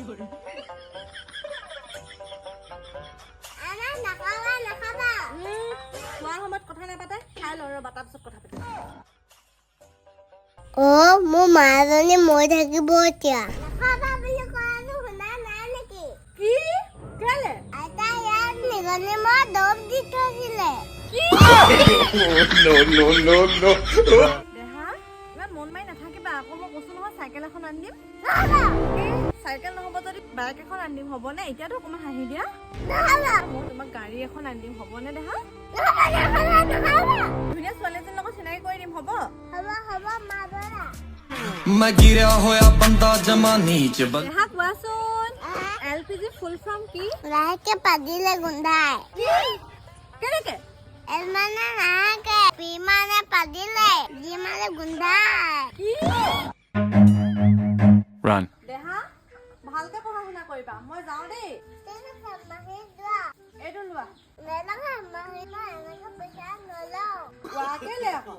খোৱাৰ সময়ত কথা নাপাতে খাই ল ৰবা তাৰ পিছত কথা পাতিম মোৰ মাজনী মই থাকিব এতিয়া কি কেলে আইতা ইয়াত নিগনি মই দম দি থৈছিলে দেহা ইমান মন মাৰি নাথাকিবা আকৌ মই কৈছো নহয় চাইকেল এখন আনি দিম চাইকেল নহ'ব যদি বাইক এখন আনি দিম হ'বনে এতিয়াতো অকণমান হাঁহি দিয়া মই তোমাক গাড়ী এখন আনি দিম হ'বনে দেহা ধুনীয়া ছোৱালী এজনীৰ লগত চিনাকি কৰি দিম হ'ব मैं गिरा होया बंदा जमा नीच দেহা কোৱাচোন LPG ফুল ফৰ্ম কি লাহেকে পাদিলে গোন্ধাই কেনেকে এল মানে নাকে পি মানে পাদিলে জি মানে গোন্ধাই কি Run. দেহা ভালকে পঢ়া শুনা কৰিবা মই যাওঁ দেই এইটো লোৱা কোৱা কেলে আকৌ